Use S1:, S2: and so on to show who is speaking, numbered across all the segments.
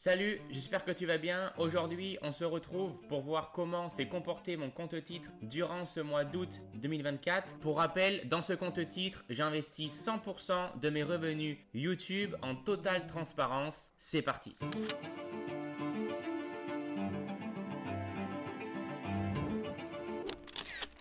S1: Salut, j'espère que tu vas bien. Aujourd'hui, on se retrouve pour voir comment s'est comporté mon compte titre durant ce mois d'août 2024. Pour rappel, dans ce compte titre, j'investis 100% de mes revenus YouTube en totale transparence. C'est parti.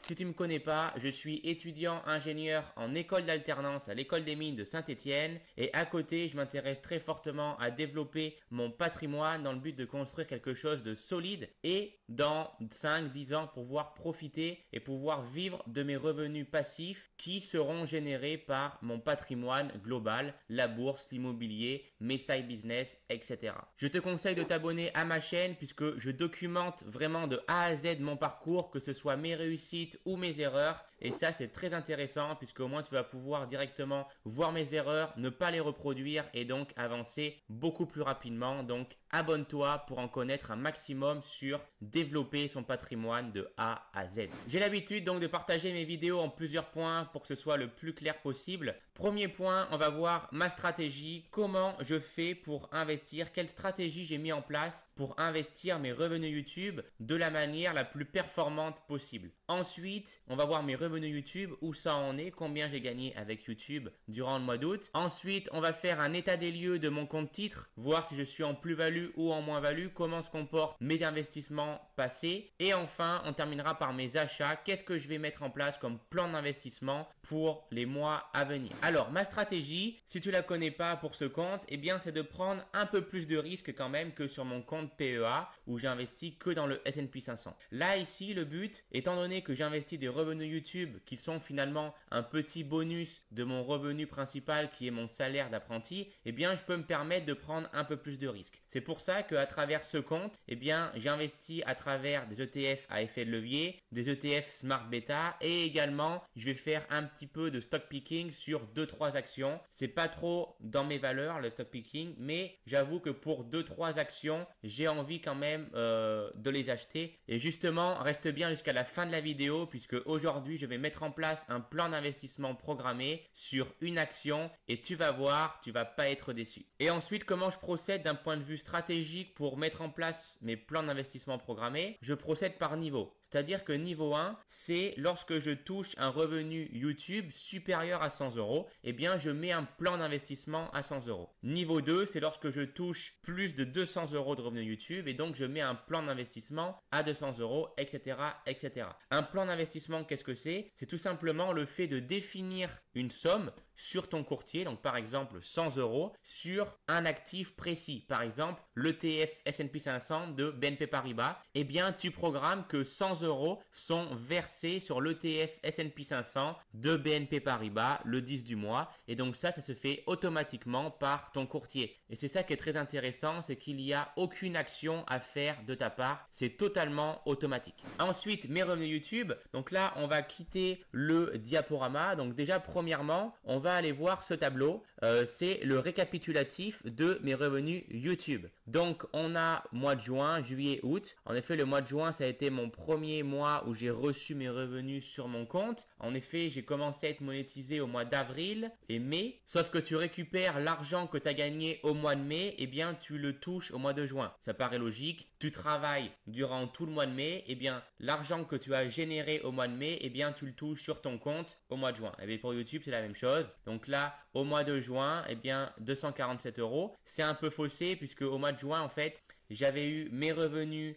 S1: Si tu ne me connais pas, je suis étudiant ingénieur en école d'alternance à l'école des mines de Saint-Étienne et à côté, je m'intéresse très fortement à développer mon patrimoine dans le but de construire quelque chose de solide et dans 5-10 ans pouvoir profiter et pouvoir vivre de mes revenus passifs qui seront générés par mon patrimoine global, la bourse, l'immobilier, mes side business, etc. Je te conseille de t'abonner à ma chaîne puisque je documente vraiment de A à Z mon parcours, que ce soit mes réussites ou mes erreurs, et ça c'est très intéressant puisque au moins tu vas pouvoir directement voir mes erreurs, ne pas les reproduire et donc avancer beaucoup plus rapidement. Donc abonne-toi pour en connaître un maximum sur développer son patrimoine de A à Z. J'ai l'habitude donc de partager mes vidéos en plusieurs points pour que ce soit le plus clair possible. Premier point, on va voir ma stratégie, comment je fais pour investir, quelle stratégie j'ai mis en place pour investir mes revenus YouTube de la manière la plus performante possible. Ensuite, on va voir mes revenus YouTube, où ça en est, combien j'ai gagné avec YouTube durant le mois d'août. Ensuite, on va faire un état des lieux de mon compte titre, voir si je suis en plus-value ou en moins-value, comment se comportent mes investissements passés. Et enfin, on terminera par mes achats, qu'est-ce que je vais mettre en place comme plan d'investissement pour les mois à venir. Alors, ma stratégie, si tu la connais pas pour ce compte, eh bien, c'est de prendre un peu plus de risques quand même que sur mon compte PEA, où j'investis que dans le S&P 500. Là, ici, le but, étant donné que j'investis des revenus YouTube qui sont finalement un petit bonus de mon revenu principal qui est mon salaire d'apprenti, eh bien je peux me permettre de prendre un peu plus de risques. C'est pour ça qu'à travers ce compte, eh bien j'investis à travers des ETF à effet de levier, des ETF Smart Beta et également je vais faire un petit peu de stock picking sur 2-3 actions. C'est pas trop dans mes valeurs le stock picking, mais j'avoue que pour 2-3 actions, j'ai envie quand même de les acheter. Et justement, reste bien jusqu'à la fin de la vidéo puisque aujourd'hui je vais mettre en place un plan d'investissement programmé sur une action et tu vas voir, tu vas pas être déçu. Et ensuite, comment je procède d'un point de vue stratégique pour mettre en place mes plans d'investissement programmés? Je procède par niveau. C'est-à-dire que niveau 1, c'est lorsque je touche un revenu YouTube supérieur à 100 euros, eh bien je mets un plan d'investissement à 100 euros. Niveau 2, c'est lorsque je touche plus de 200 euros de revenus YouTube et donc je mets un plan d'investissement à 200 euros, etc., etc. Un plan d'investissement, qu'est-ce que c'est? C'est tout simplement le fait de définir une somme sur ton courtier, donc par exemple 100 euros, sur un actif précis. Par exemple, l'ETF S&P 500 de BNP Paribas. Eh bien, tu programmes que 100 euros sont versés sur l'ETF S&P 500 de BNP Paribas le 10 du mois. Et donc ça se fait automatiquement par ton courtier. Et c'est ça qui est très intéressant, c'est qu'il n'y a aucune action à faire de ta part. C'est totalement automatique. Ensuite, mes revenus YouTube. Donc là, on va quitter le diaporama. Donc déjà, premièrement, on va aller voir ce tableau. C'est le récapitulatif de mes revenus YouTube. Donc, on a mois de juin, juillet, août. En effet, le mois de juin, ça a été mon premier mois où j'ai reçu mes revenus sur mon compte. En effet, j'ai commencé à être monétisé au mois d'avril et mai. Sauf que tu récupères l'argent que tu as gagné au mois de mai, eh bien, tu le touches au mois de juin. Ça paraît logique. Tu travailles durant tout le mois de mai, eh bien, l'argent que tu as généré au mois de mai, eh bien, tu le touches sur ton compte au mois de juin. Et bien, pour YouTube, c'est la même chose. Donc là, au mois de juin, eh bien, 247 euros. C'est un peu faussé puisque au mois de juin, en fait, j'avais eu mes revenus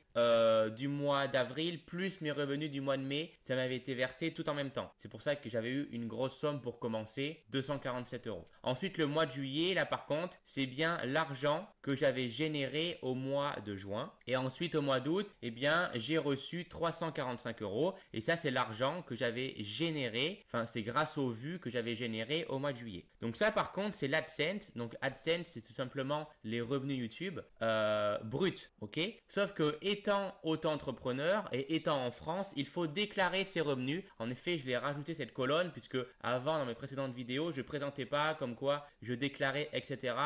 S1: du mois d'avril plus mes revenus du mois de mai. Ça m'avait été versé tout en même temps. C'est pour ça que j'avais eu une grosse somme pour commencer, 247 euros. Ensuite, le mois de juillet, là par contre, c'est bien l'argent que j'avais généré au mois de juin. Et ensuite, au mois d'août, eh bien, j'ai reçu 345 euros. Et ça, c'est l'argent que j'avais généré. Enfin, c'est grâce aux vues que j'avais générées au mois de juillet. Donc ça, par contre, c'est l'AdSense. Donc AdSense, c'est tout simplement les revenus YouTube. brut, ok? Sauf que étant auto-entrepreneur et étant en France, il faut déclarer ses revenus. En effet, je l'ai rajouté cette colonne puisque avant, dans mes précédentes vidéos, je ne présentais pas comme quoi je déclarais, etc.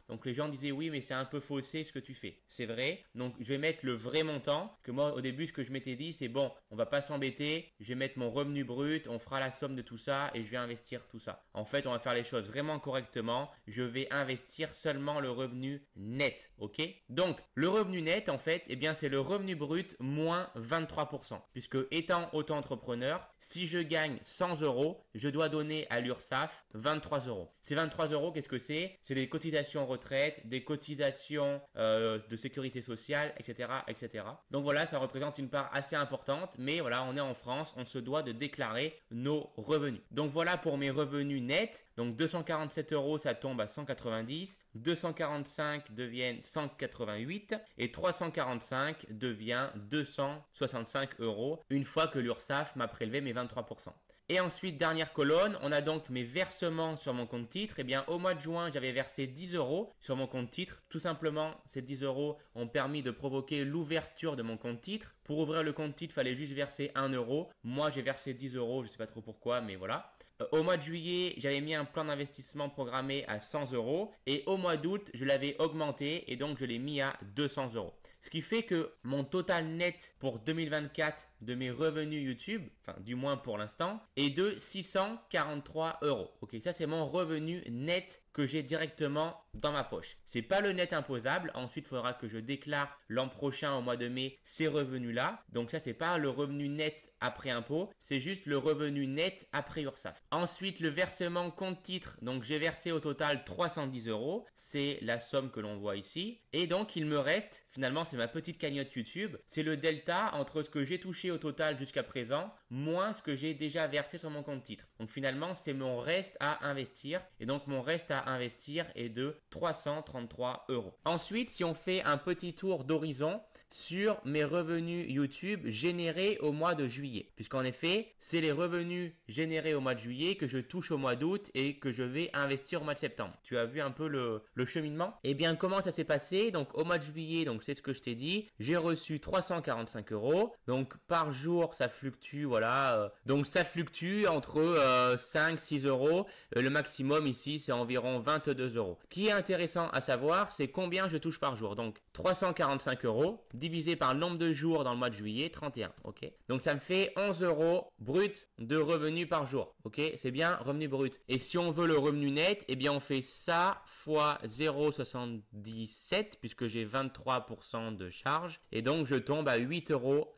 S1: Donc les gens disaient oui, mais c'est un peu faussé ce que tu fais. C'est vrai. Donc je vais mettre le vrai montant. Que moi, au début, ce que je m'étais dit, c'est bon, on va pas s'embêter. Je vais mettre mon revenu brut, on fera la somme de tout ça et je vais investir tout ça. En fait, on va faire les choses vraiment correctement. Je vais investir seulement le revenu net, ok? Donc, le revenu net, en fait, eh bien, c'est le revenu brut moins 23%. Puisque étant auto-entrepreneur, si je gagne 100 euros, je dois donner à l'URSSAF 23 euros. Ces 23 euros, qu'est-ce que c'est? C'est des cotisations retraite, des cotisations de sécurité sociale, etc., etc. Donc voilà, ça représente une part assez importante, mais voilà, on est en France, on se doit de déclarer nos revenus. Donc voilà pour mes revenus nets. Donc 247 euros, ça tombe à 190, 245 deviennent 188 et 345 devient 265 euros une fois que l'URSSAF m'a prélevé mes 23%. Et ensuite, dernière colonne, on a donc mes versements sur mon compte titre. Eh bien, au mois de juin, j'avais versé 10 euros sur mon compte titre. Tout simplement, ces 10 euros ont permis de provoquer l'ouverture de mon compte titre. Pour ouvrir le compte titre, il fallait juste verser 1 euro. Moi, j'ai versé 10 euros, je ne sais pas trop pourquoi, mais voilà. Au mois de juillet, j'avais mis un plan d'investissement programmé à 100 euros. Et au mois d'août, je l'avais augmenté et donc je l'ai mis à 200 euros. Ce qui fait que mon total net pour 2024 de mes revenus YouTube, enfin du moins pour l'instant, est de 643 euros. Ok, ça c'est mon revenu net que j'ai directement dans ma poche. C'est pas le net imposable. Ensuite, il faudra que je déclare l'an prochain au mois de mai ces revenus-là. Donc ça, c'est pas le revenu net après impôt, c'est juste le revenu net après URSSAF. Ensuite, le versement compte titre. Donc j'ai versé au total 310 euros. C'est la somme que l'on voit ici. Et donc il me reste, finalement, c'est ma petite cagnotte YouTube. C'est le delta entre ce que j'ai touché au total jusqu'à présent, moins ce que j'ai déjà versé sur mon compte titre. Donc finalement, c'est mon reste à investir. Et donc mon reste à investir est de 333 euros. Ensuite, si on fait un petit tour d'horizon sur mes revenus YouTube générés au mois de juillet, puisqu'en effet, c'est les revenus générés au mois de juillet que je touche au mois d'août et que je vais investir au mois de septembre. Tu as vu un peu le cheminement? Eh bien, comment ça s'est passé? Donc, au mois de juillet, donc c'est ce que je t'ai dit, j'ai reçu 345 euros. Donc, par jour, ça fluctue, voilà. Donc, ça fluctue entre 5-6 euros. Le maximum ici, c'est environ 22 euros. Ce qui est intéressant à savoir, c'est combien je touche par jour. Donc, 345 euros divisé par le nombre de jours dans le mois de juillet, 31. Ok. Donc, ça me fait 11 euros brut de revenus par jour. Ok. C'est bien revenu brut. Et si on veut le revenu net, eh bien, on fait ça fois 0,77 puisque j'ai 23% de charge. Et donc, je tombe à 8,50 euros.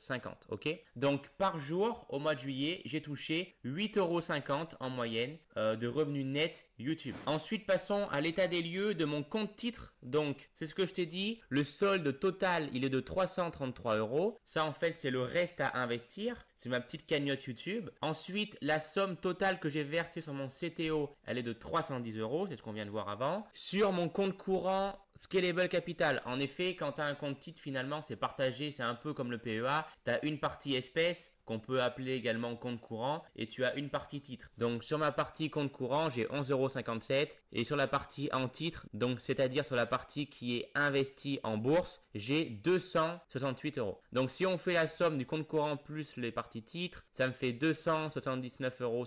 S1: Ok. Donc, par jour, au mois de juillet, j'ai touché 8,50 euros en moyenne de revenus net YouTube. Ensuite, passons à l'état des lieux de mon compte titre. Donc, c'est ce que je t'ai dit. Le solde total, il est de 333 euros. Ça, en fait, c'est le reste à investir. C'est ma petite cagnotte YouTube. Ensuite, la somme totale que j'ai versée sur mon CTO, elle est de 310 euros. C'est ce qu'on vient de voir avant. Sur mon compte courant, Scalable Capital. En effet, quand tu as un compte titre, finalement, c'est partagé. C'est un peu comme le PEA. Tu as une partie espèce qu'on peut appeler également compte courant et tu as une partie titre. Donc, sur ma partie compte courant, j'ai 11,57 euros et sur la partie en titre, donc c'est-à-dire sur la partie qui est investie en bourse, j'ai 268 euros. Donc, si on fait la somme du compte courant plus les parties titres, ça me fait 279,57 euros.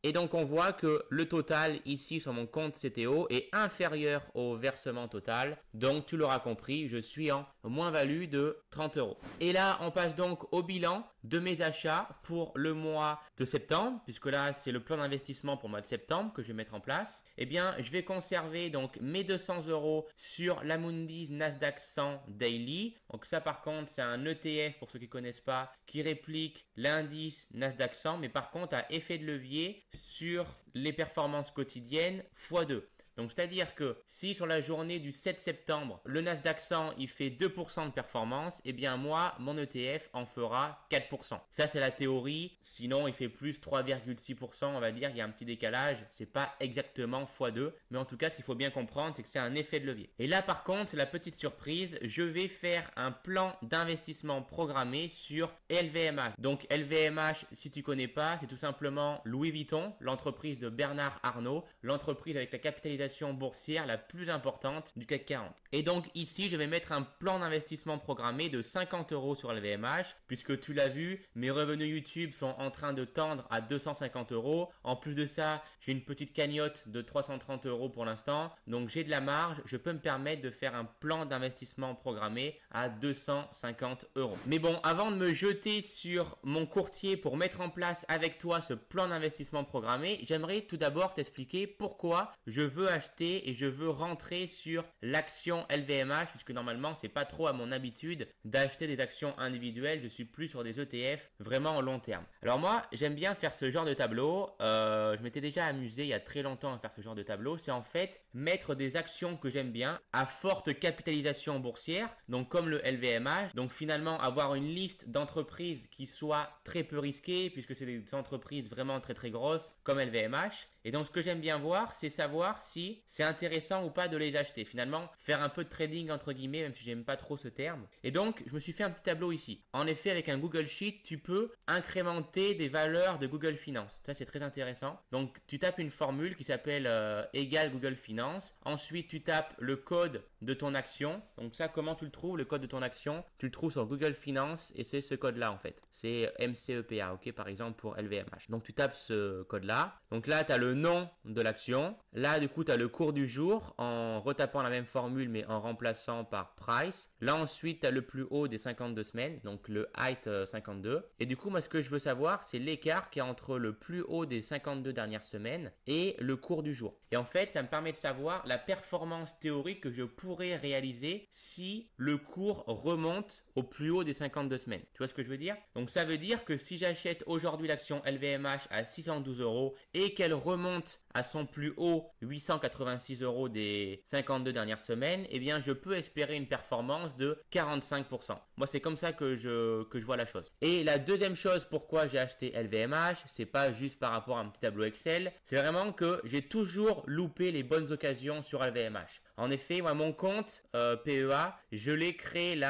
S1: Et donc, on voit que le total ici sur mon compte CTO est inférieur au versement total. Donc, tu l'auras compris, je suis en moins-value de 30 euros. Et là, on passe donc au bilan de mes achats pour le mois de septembre, puisque là, c'est le plan d'investissement pour le mois de septembre que je vais mettre en place. Eh bien, je vais conserver donc mes 200 euros sur l'Amundi Nasdaq 100 Daily. Donc ça, par contre, c'est un ETF, pour ceux qui ne connaissent pas, qui réplique l'indice Nasdaq 100, mais par contre, a effet de levier sur les performances quotidiennes x2. Donc, c'est-à-dire que si sur la journée du 7 septembre, le Nasdaq 100, il fait 2% de performance, eh bien moi, mon ETF en fera 4%. Ça, c'est la théorie. Sinon, il fait plus 3,6%, on va dire. Il y a un petit décalage. C'est pas exactement x2. Mais en tout cas, ce qu'il faut bien comprendre, c'est que c'est un effet de levier. Et là, par contre, c'est la petite surprise. Je vais faire un plan d'investissement programmé sur LVMH. Donc, LVMH, si tu connais pas, c'est tout simplement Louis Vuitton, l'entreprise de Bernard Arnault, l'entreprise avec la capitalisation capitalisation boursière la plus importante du CAC 40. Et donc ici, je vais mettre un plan d'investissement programmé de 50 € sur LVMH, puisque tu l'as vu, mes revenus YouTube sont en train de tendre à 250 €. En plus de ça, j'ai une petite cagnotte de 330 € pour l'instant, donc j'ai de la marge, je peux me permettre de faire un plan d'investissement programmé à 250 €. Mais bon, avant de me jeter sur mon courtier pour mettre en place avec toi ce plan d'investissement programmé, j'aimerais tout d'abord t'expliquer pourquoi je veux acheter et je veux rentrer sur l'action LVMH, puisque normalement c'est pas trop à mon habitude d'acheter des actions individuelles, je suis plus sur des ETF vraiment en long terme. Alors moi, j'aime bien faire ce genre de tableau, je m'étais déjà amusé il y a très longtemps à faire ce genre de tableau, c'est en fait mettre des actions que j'aime bien à forte capitalisation boursière, donc comme le LVMH, donc finalement avoir une liste d'entreprises qui soit très peu risquées, puisque c'est des entreprises vraiment très très grosses comme LVMH. Et donc ce que j'aime bien voir, c'est savoir si c'est intéressant ou pas de les acheter. Finalement, faire un peu de trading entre guillemets, même si j'aime pas trop ce terme. Et donc, je me suis fait un petit tableau ici. En effet, avec un Google Sheet, tu peux incrémenter des valeurs de Google Finance. Ça, c'est très intéressant. Donc, tu tapes une formule qui s'appelle égale Google Finance. Ensuite, tu tapes le code de ton action. Donc ça, comment tu le trouves, le code de ton action? Tu le trouves sur Google Finance et c'est ce code-là en fait. C'est MCEPA, ok, par exemple pour LVMH. Donc tu tapes ce code-là. Donc là, tu as le nom de l'action. Là, du coup, tu as le cours du jour en retapant la même formule mais en remplaçant par price. Là, ensuite, tu as le plus haut des 52 semaines, donc le height 52. Et du coup, moi, ce que je veux savoir, c'est l'écart qui est entre le plus haut des 52 dernières semaines et le cours du jour. Et en fait, ça me permet de savoir la performance théorique que je pourrais réaliser si le cours remonte au plus haut des 52 semaines. Tu vois ce que je veux dire? Donc, ça veut dire que si j'achète aujourd'hui l'action LVMH à 612 € et qu'elle remonte à son plus haut 886 € des 52 dernières semaines, eh bien je peux espérer une performance de 45%. Moi c'est comme ça que je vois la chose. Et la deuxième chose pourquoi j'ai acheté LVMH, c'est pas juste par rapport à un petit tableau Excel, c'est vraiment que j'ai toujours loupé les bonnes occasions sur LVMH. En effet, moi mon compte PEA, je l'ai créé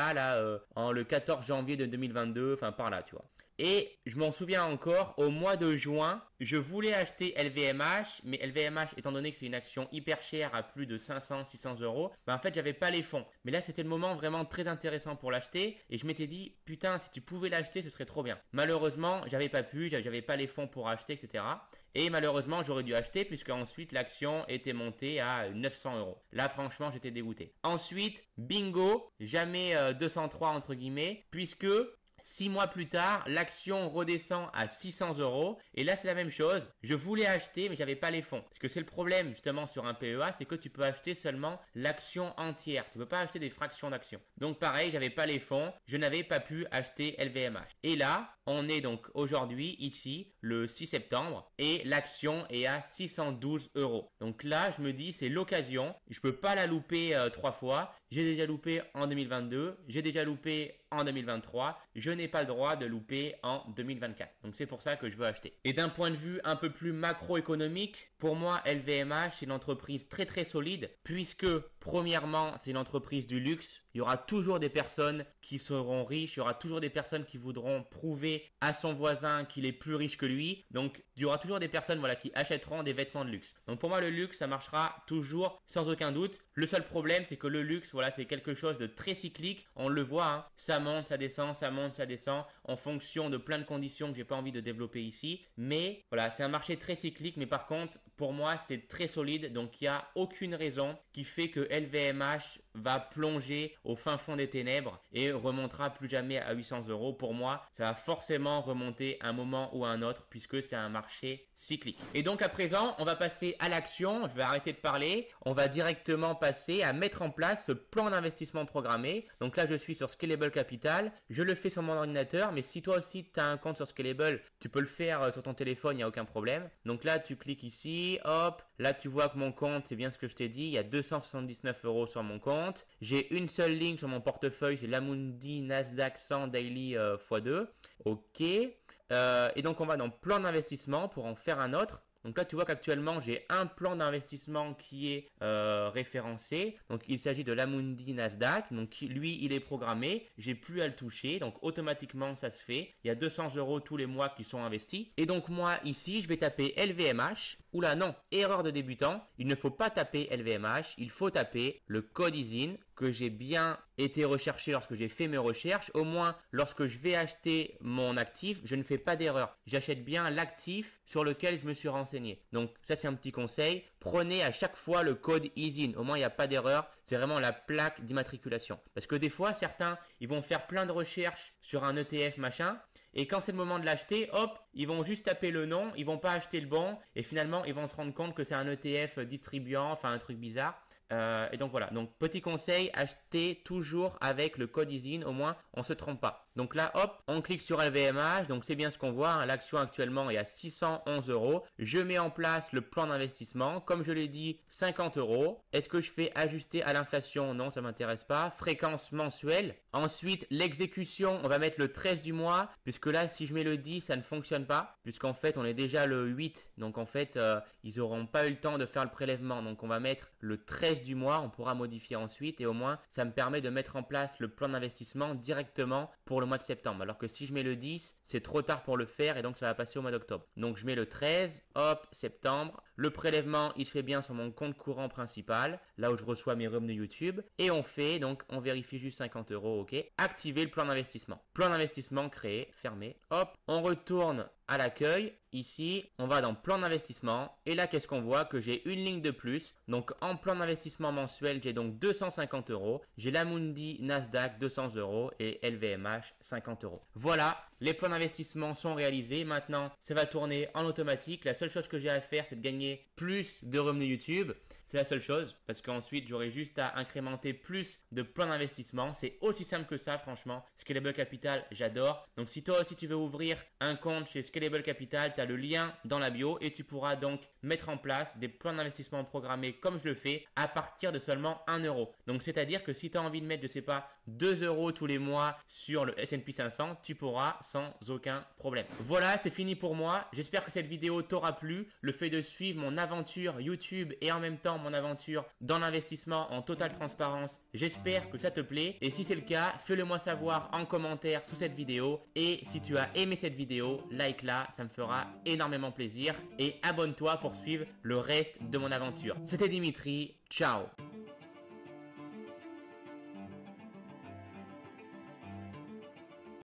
S1: en le 14 janvier de 2022, enfin par là tu vois. Et je m'en souviens encore, au mois de juin, je voulais acheter LVMH, mais LVMH, étant donné que c'est une action hyper chère à plus de 500-600 €, en fait, j'avais pas les fonds. Mais là, c'était le moment vraiment très intéressant pour l'acheter. Et je m'étais dit, putain, si tu pouvais l'acheter, ce serait trop bien. Malheureusement, j'avais pas pu, j'avais pas les fonds pour acheter, etc. Et malheureusement, j'aurais dû acheter puisque ensuite, l'action était montée à 900 €. Là, franchement, j'étais dégoûté. Ensuite, bingo, jamais 203 entre guillemets, puisque 6 mois plus tard, l'action redescend à 600 € et là c'est la même chose. Je voulais acheter mais j'avais pas les fonds. Parce que c'est le problème justement sur un PEA, c'est que tu peux acheter seulement l'action entière. Tu peux pas acheter des fractions d'actions. Donc pareil, j'avais pas les fonds, je n'avais pas pu acheter LVMH. Et là, on est donc aujourd'hui ici le 6 septembre et l'action est à 612 €. Donc là, je me dis c'est l'occasion. Je peux pas la louper 3 fois. J'ai déjà loupé en 2022, j'ai déjà loupé en 2023, je n'ai pas le droit de louper en 2024. Donc c'est pour ça que je veux acheter. Et d'un point de vue un peu plus macroéconomique, pour moi LVMH c'est une entreprise très très solide puisque premièrement c'est une entreprise du luxe. Il y aura toujours des personnes qui seront riches, il y aura toujours des personnes qui voudront prouver à son voisin qu'il est plus riche que lui. Donc il y aura toujours des personnes qui achèteront des vêtements de luxe. Donc pour moi le luxe ça marchera toujours sans aucun doute. Le seul problème c'est que le luxe c'est quelque chose de très cyclique. On le voit, hein, ça monte, ça descend, ça monte, ça descend en fonction de plein de conditions que j'ai pas envie de développer ici. Mais voilà, c'est un marché très cyclique, mais par contre pour moi c'est très solide. Donc il n'y a aucune raison qui fait que LVMH va plonger au fin fond des ténèbres et remontera plus jamais à 800 €. Pour moi, ça va forcément remonter un moment ou à un autre puisque c'est un marché cyclique. Et donc à présent, on va passer à l'action. Je vais arrêter de parler. On va directement passer à mettre en place ce plan d'investissement programmé. Donc là, je suis sur Scalable Capital. Je le fais sur mon ordinateur, mais si toi aussi tu as un compte sur Scalable, tu peux le faire sur ton téléphone, il n'y a aucun problème. Donc là, tu cliques ici, hop. Là, tu vois que mon compte, c'est bien ce que je t'ai dit. Il y a 279 € sur mon compte. J'ai une seule ligne sur mon portefeuille, c'est l'Amundi Nasdaq 100 Daily x2. Ok. Et donc, on va dans plan d'investissement pour en faire un autre. Donc là, tu vois qu'actuellement, j'ai un plan d'investissement qui est référencé. Donc, il s'agit de l'Amundi Nasdaq. Donc, lui, il est programmé. J'ai plus à le toucher. Donc, automatiquement, ça se fait. Il y a 200 € tous les mois qui sont investis. Et donc, moi, ici, je vais taper LVMH. Oula non, erreur de débutant, il ne faut pas taper LVMH, il faut taper le code ISIN que j'ai bien été recherché lorsque j'ai fait mes recherches. Au moins, lorsque je vais acheter mon actif, je ne fais pas d'erreur. J'achète bien l'actif sur lequel je me suis renseigné. Donc ça, c'est un petit conseil. Prenez à chaque fois le code ISIN. Au moins, il n'y a pas d'erreur. C'est vraiment la plaque d'immatriculation. Parce que des fois, certains, ils vont faire plein de recherches sur un ETF machin. Et quand c'est le moment de l'acheter, hop, ils vont juste taper le nom, ils vont pas acheter le bon. Et finalement, ils vont se rendre compte que c'est un ETF distribuant, enfin un truc bizarre. Et donc voilà, donc petit conseil, achetez toujours avec le code ISIN, au moins on se trompe pas. Donc là hop, on clique sur LVMH, donc c'est bien ce qu'on voit, hein, l'action actuellement est à 611 euros. Je mets en place le plan d'investissement, comme je l'ai dit, 50 euros. Est-ce que je fais ajuster à l'inflation? Non, ça m'intéresse pas. Fréquence mensuelle. Ensuite, l'exécution, on va mettre le 13 du mois, puisque là si je mets le 10, ça ne fonctionne pas, puisqu'en fait on est déjà le 8, donc en fait ils n'auront pas eu le temps de faire le prélèvement, donc on va mettre le 13 du mois, on pourra modifier ensuite et au moins ça me permet de mettre en place le plan d'investissement directement pour le mois de septembre. Alors que si je mets le 10, c'est trop tard pour le faire et donc ça va passer au mois d'octobre. Donc je mets le 13, hop, septembre. Le prélèvement, il se fait bien sur mon compte courant principal, là où je reçois mes revenus YouTube. Et on fait, donc on vérifie juste 50 euros, ok. Activer le plan d'investissement. Plan d'investissement créé, fermé. Hop, on retourne à l'accueil. Ici, on va dans plan d'investissement et là, qu'est-ce qu'on voit? Que j'ai une ligne de plus. Donc, en plan d'investissement mensuel, j'ai donc 250 euros. J'ai l'Amundi Nasdaq 200 euros et LVMH 50 euros. Voilà, les plans d'investissement sont réalisés. Maintenant, ça va tourner en automatique. La seule chose que j'ai à faire, c'est de gagner plus de revenus YouTube. C'est la seule chose parce qu'ensuite, j'aurai juste à incrémenter plus de plans d'investissement. C'est aussi simple que ça, franchement. Scalable Capital, j'adore. Donc, si toi aussi, tu veux ouvrir un compte chez Scalable Capital, tu as le lien dans la bio et tu pourras donc mettre en place des plans d'investissement programmés comme je le fais à partir de seulement 1 euro. Donc, c'est-à-dire que si tu as envie de mettre, je sais pas, 2 euros tous les mois sur le S&P 500, tu pourras sans aucun problème. Voilà, c'est fini pour moi. J'espère que cette vidéo t'aura plu. Le fait de suivre mon aventure YouTube et en même temps mon aventure dans l'investissement en totale transparence, j'espère que ça te plaît. Et si c'est le cas, fais-le moi savoir en commentaire sous cette vidéo. Et si tu as aimé cette vidéo, like-la, ça me fera énormément plaisir. Et abonne-toi pour suivre le reste de mon aventure. C'était Dimitri, ciao!